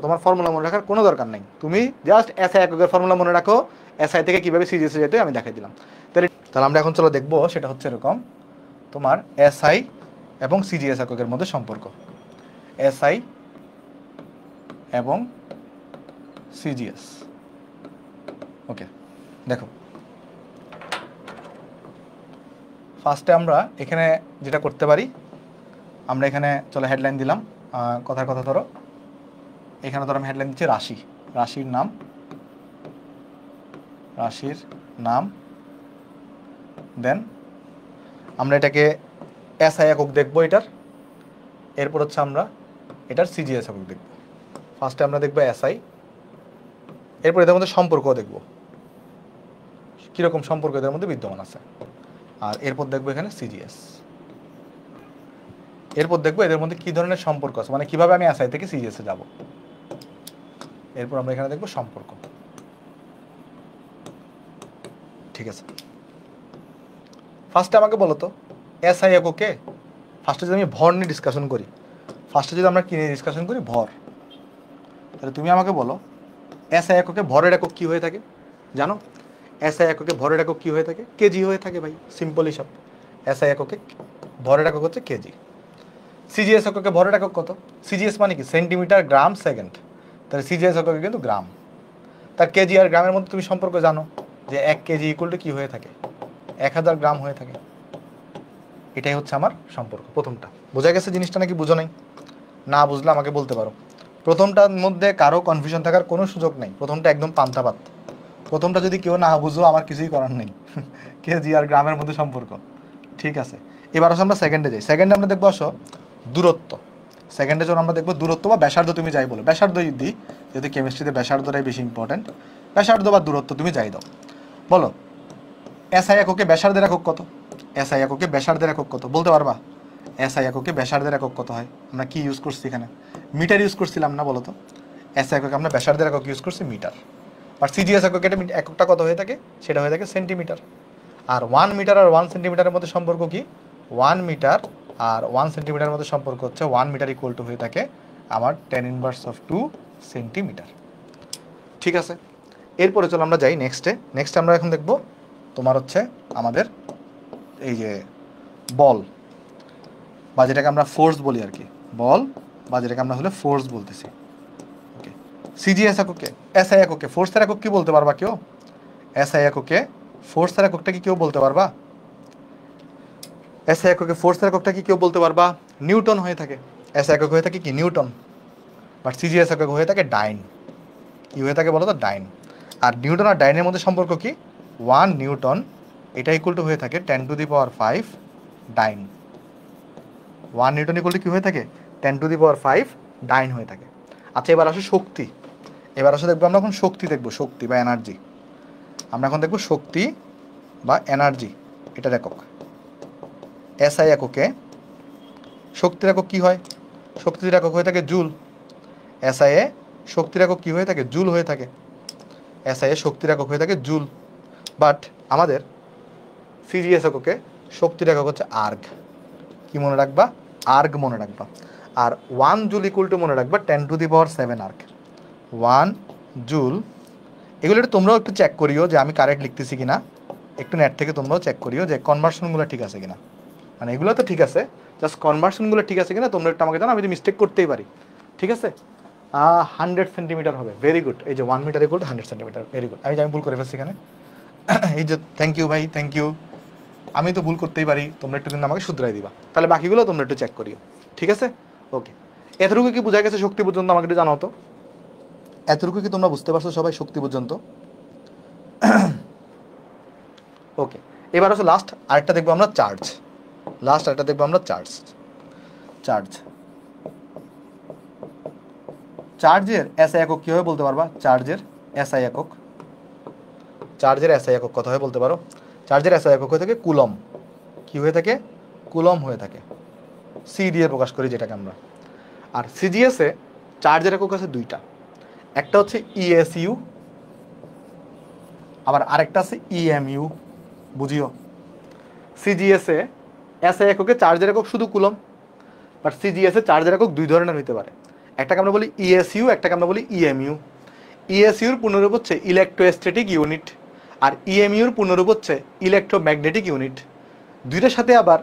তোমার ফর্মুলা মনে রাখার কোনো দরকার নেই, তুমি জাস্ট এসআই এককের ফর্মুলা মনে রাখো, এসআই থেকে কীভাবে সিজিএসে যেতে আমি দেখাই দিলাম। তাহলে আমরা এখন চলো দেখবো, সেটা হচ্ছে এরকম, তোমার এসআই এবং সিজিএস এককের মধ্যে সম্পর্ক। এসআই এবং সিজিএস। ওকে, দেখো ফার্স্টে আমরা এখানে যেটা করতে পারি, আমরা এখানে চলো হেডলাইন দিলাম, কথার কথা ধরো এখানে ধরো আমি হেডলাইন দিচ্ছি রাশি, রাশির নাম, দেন আমরা এটাকে এসআই একক দেখবো এটার, এরপর হচ্ছে আমরা এটার সিজিএস একক দেখব। ফার্স্টে আমরা দেখবো এসআই, এরপর এদের মধ্যে সম্পর্ক দেখব, কীরকম সম্পর্ক এদের মধ্যে বিদ্যমান আছে, আর এরপর দেখবো এখানে সিজিএস, এরপর দেখবো এদের মধ্যে কী ধরনের সম্পর্ক আছে, মানে কীভাবে আমি এসআই থেকে সিজিএসে যাব। এরপর আমরা এখানে দেখবো সম্পর্ক। ঠিক আছে, ফার্স্টে আমাকে বলো তো এসআই এককে, ফার্স্টে যদি আমি ভর নিয়ে ডিসকাশন করি, ফার্স্টে যদি আমরা কী নিয়ে ডিসকাশন করি, ভর, তাহলে তুমি আমাকে বলো এসআই এককে ভরের একক কী হয়ে থাকে জানো? এসআই এককে ভরের একক কী হয়ে থাকে? কেজি হয়ে থাকে ভাই, সিম্পল হিসাব। এসআই এককে ভরের একক হচ্ছে কেজি। সিজিএস এককে ভরের একক কত? সিজিএস মানে কি? সেন্টিমিটার, গ্রাম, সেকেন্ড। তাহলে সিজিএস এককে কিন্তু গ্রাম। তার কেজি আর গ্রামের মধ্যে তুমি সম্পর্ক জানো যে 1 কেজি ইকুয়াল টু কী হয়ে থাকে? 1000 গ্রাম হয়ে থাকে। এটাই হচ্ছে আমার সম্পর্ক। প্রথমটা বোঝা গেছে জিনিসটা, নাকি বুঝো নাই? না বুঝলে আমাকে বলতে পারো। প্রথমটার মধ্যে কারো কনফিউশন থাকার কোনো সুযোগ নেই, প্রথমটা একদম পান্তাপাত। প্রথমটা যদি কেউ না বুঝো আমার কিছুই করার নেই, কেজি আর গ্রামের মধ্যে সম্পর্ক। ঠিক আছে, এবার আসো আমরা সেকেন্ডে যাই। সেকেন্ডে আমরা দেখবো আসো দূরত্ব। সেকেন্ডে যখন আমরা দেখবো দূরত্ব বা ব্যাসার্ধ, তুমি যাই বলো, ব্যাসার্ধ দিই, যেহেতু কেমিস্ট্রিতে ব্যাসার্ধটাই বেশি ইম্পর্টেন্ট। ব্যাসার্ধ বা দূরত্ব তুমি যাই দাও, বলো এসআই এককে ব্যাসার্ধের একক কত? এসআই এককে ব্যাসার্ধের একক কত বলতে পারবা? এসআই এককে ব্যাসার্ধের একক কত হয়? আমরা কি ইউজ করছি এখানে? মিটার ইউজ করছিলাম না বলো তো? এসআই এককে আমরা ব্যাসার্ধের একক ইউজ করছি মিটার। আর সিজিএস এককে এককটা কত হয়ে থাকে? সেটা হয়ে থাকে সেন্টিমিটার। আর 1 মিটার আর 1 সেন্টিমিটারের মধ্যে সম্পর্ক কি? 1 মিটার আর 1 সেন্টিমিটারের মধ্যে সম্পর্ক হচ্ছে 1 মিটার ইকুয়াল টু হয়ে থাকে আমার 10⁻² সেন্টিমিটার। ঠিক আছে, এরপরে চলো আমরা যাই নেক্সটে। নেক্সটে আমরা এখন দেখব তোমার হচ্ছে আমাদের এই যে বল, বা যেটাকে আমরা ফোর্স বলি আর কি, বল বা যেটাকে আমরা হলে ফোর্স বলতেছি। ওকে, সিজিএস এককে, এসআই এককে ফোর্সের একক কি বলতে পারবা কেউ? এসআই এককে ফোর্সের এককটা কি কেউ বলতে পারবা? এসআই এককে ফোর্সের এককটা কি কেউ বলতে পারবা? নিউটন হয়ে থাকে। এসআই একক হয়ে থাকে কি? নিউটন। বাট সিজিএস একক হয়ে থাকে ডাইন। কি হয়ে থাকে বলো তো? ডাইন। আর নিউটন আর ডাইনের মধ্যে সম্পর্ক কি? 1 নিউটন এটা ইকুয়াল টু হয়ে থাকে 10⁵ ডাইন। 1 নিউটন ইকুয়াল টু কি হয়ে থাকে? 10⁵ ডাইন হয়ে থাকে। আচ্ছা, এবার আসো শক্তি। এবার আসো দেখবো আমরা এখন শক্তি দেখবো, শক্তি বা এনার্জি। আমরা এখন দেখবো শক্তি বা এনার্জি, এটার একক। এসআই এককে শক্তির একক কি হয়? শক্তির একক হয়ে থাকে জুল। এসআই এ শক্তির একক কি হয়ে থাকে? জুল হয়ে থাকে। এসআই এ শক্তির একক হয়ে থাকে জুল। বাট আমাদের সিজিএস এককে শক্তির একক হচ্ছে আর্গ। কি মনে রাখবা? আর্গ মনে রাখবা। আর 1 জুল ইকুয়াল টু মনে রাখবা 10⁷ আর্গ। 1 জুল, এগুলো একটু তোমরাও একটু চেক করিও যে আমি কারেক্ট লিখতেছি কিনা, একটু নেট থেকে তোমরাও চেক করিও যে কনভার্সনগুলো ঠিক আছে কিনা। মানে এগুলো তো ঠিক আছে, জাস্ট কনভার্সনগুলো ঠিক আছে কিনা তোমরা একটু আমাকে জানো, আমি যদি মিস্টেক করতেই পারি। ঠিক আছে, 100 সেন্টিমিটার হবে, ভেরি গুড। এই যে 1 metre equal to 100 centimetre, very good. আমি ভুল করে ফেলছি এখানে, এই যে থ্যাংক ইউ ভাই, থ্যাংক ইউ। আমি তো ভুল করতেই পারি, তোমরা একটু কিন্তু আমাকে শুধরাই দিবা। তাহলে বাকিগুলো তোমরা একটু চেক করিও। ঠিক আছে, ওকে। এতটুকু কি বোঝা গেছে শক্তি পর্যন্ত? আমাকে একটু জানাও তো, এতটুকু কি তোমরা বুঝতে পারছো সবাই শক্তি পর্যন্ত? ওকে, এবার আসো লাস্ট আরেকটা দেখবো আমরা, চার্জ। লাস্ট আরেকটা দেখবো আমরা, চার্জ। চার্জ, চার্জের এসআই একক কী হবে বলতে পারবা? চার্জের এসআই একক, চার্জের এসআই একক কত হয় বলতে পারো? চার্জের এসআই একক হয়ে থাকে কুলম। কি হয়ে থাকে? কুলম হয়ে থাকে। সি দিয়ে প্রকাশ করি যেটাকে আমরা। আর সিজিএসে চার্জের একক আছে দুইটা, একটা হচ্ছে ইএসইউ, আবার আরেকটা আছে ইএমইউ। বুঝিও, সিজিএসে এসআই এককে চার্জের একক শুধু কুলম, বাট সিজিএসে চার্জের একক দুই ধরনের হতে পারে। একটাকে আমরা বলি ইএসইউ, একটাকে আমরা বলি ইএমইউ। ইএসইউর পূর্ণরূপ হচ্ছে ইলেকট্রোস্ট্যাটিক ইউনিট, আর ইএমইউর পূর্ণরূপ হচ্ছে ইলেকট্রোম্যাগনেটিক ইউনিট। দুইটার সাথে আবার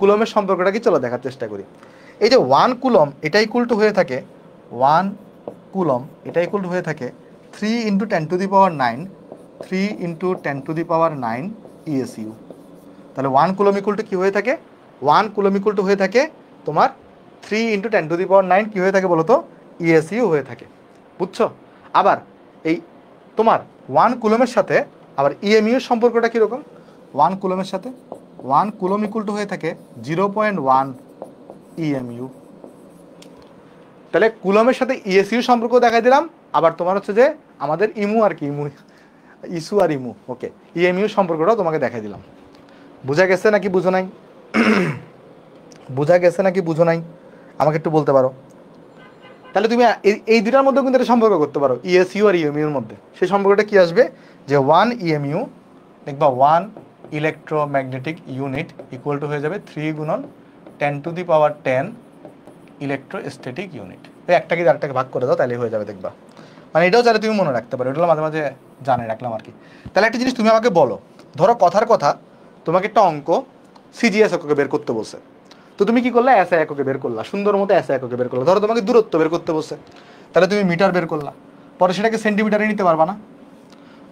কুলমের সম্পর্কটা কি চলো দেখার চেষ্টা করি। এই যে 1 কুলম এটা ইকুয়াল টু হয়ে থাকে 1 কুলম এটা ইকুয়াল টু হয়ে থাকে 3 × 10⁹, 3 × 10⁹ ইএসইউ। তাহলে 1 কুলম ইকুয়াল টু কি হয়ে থাকে? 1 কুলম ইকুয়াল টু হয়ে থাকে তোমার 3 × 10⁹ কি হয়ে থাকে বলো তো? ইএসইউ হয়ে থাকে। বুঝছো? আবার এই তোমার 1 কুলমের সাথে আবার ইএমইউ এর সম্পর্কটা কীরকম? 1 কুলমের সাথে 1 কুলম ইকুয়াল টু হয়ে থাকে 0.1 ইএমইউ। তাহলে কুলমের সাথে ইএসইউ সম্পর্ক দেখাই দিলাম। আবার তোমার হচ্ছে যে আমাদের ইমু আর কি, ইসু আর ইমু, ওকে, ইএমইউ সম্পর্কটাও তোমাকে দেখাই দিলাম। বোঝা গেছে নাকি বুঝো নাই? বোঝা গেছে নাকি বুঝো নাই? আমাকে একটু বলতে পারো। তাহলে তুমি এই দুটার মধ্যে কিন্তু একটা সম্পর্ক করতে পারো, ইএসইউ আর ইএমইউর মধ্যে। সেই সম্পর্কটা কি আসবে? যে 1 ইএমইউ দেখবা 1 ইলেকট্রোম্যাগনেটিক ইউনিট ইকুয়াল টু হয়ে যাবে 3 × 10⁻10 ইলেকট্রোস্ট্যাটিক ইউনিট। এই একটাকে আরেকটাকে ভাগ করে দাও, তাহলে হয়ে যাবে দেখবা। মানে এটাও চাইলে তুমি মনে রাখতে পারো, এটা মাঝে মাঝে জানে রাখলাম আর কি। তাহলে একটা জিনিস তুমি আমাকে বলো, ধরো কথার কথা তোমাকে একটা অঙ্ক সিজিএস এককে বের করতে বলছে, তো তুমি কি করলা? এসআই এককে বের করলা, সুন্দর মতো এসআই এককে বের করলা। ধরো তোমাকে দূরত্ব বের করতে বলছে, তাহলে তুমি মিটার বের করলা, পরে সেটাকে সেন্টিমিটারে নিতে পারবা না।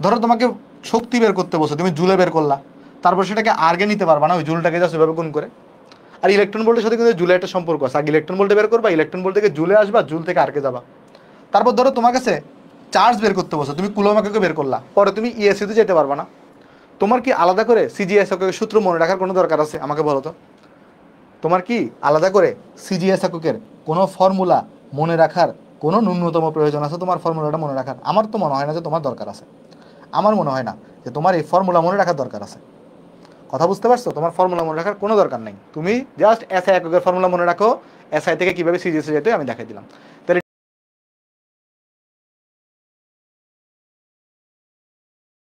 ধরো তোমাকে শক্তি বের করতে বলছে, তুমি জুলে বের করলা, তারপর সেটাকে আর্গে নিতে পারবা না, ওই জুলটাকে জাস্ট ওইভাবে গুণ করে। আর ইলেকট্রন ভোল্টের সাথে কিন্তু জুলে একটা সম্পর্ক আছে, আগে ইলেকট্রন ভোল্টে বের করবা, ইলেকট্রন ভোল্ট থেকে জুলে আসবা, জুল থেকে আর্গে যাবা। তারপর ধরো তোমার কাছে চার্জ বের করতে বলছে, তুমি কুলম এককে বের করলা, পরে তুমি ইএসইউতে যেতে পারবা না। তোমার কি আলাদা করে সিজিএস এককের সূত্র মনে রাখার কোনো দরকার আছে? আমাকে বলো তো, তোমার কি আলাদা করে সিজিএস এককের কোনো ফর্মুলা মনে রাখার কোনো ন্যূনতম প্রয়োজন আছে? তোমার ফর্মুলাটা মনে রাখার আমার তো মনে হয় না যে তোমার দরকার আছে। আমার মনে হয় না যে তোমার এই ফর্মুলা মনে রাখার দরকার আছে। কথা বুঝতে পারছো? তোমার ফর্মুলা মনে রাখার কোনো দরকার নেই, তুমি জাস্ট এসআই এককের ফর্মুলা মনে রাখো, এসআই থেকে কীভাবে সিজিএসে যেতে আমি দেখাই দিলাম। তাহলে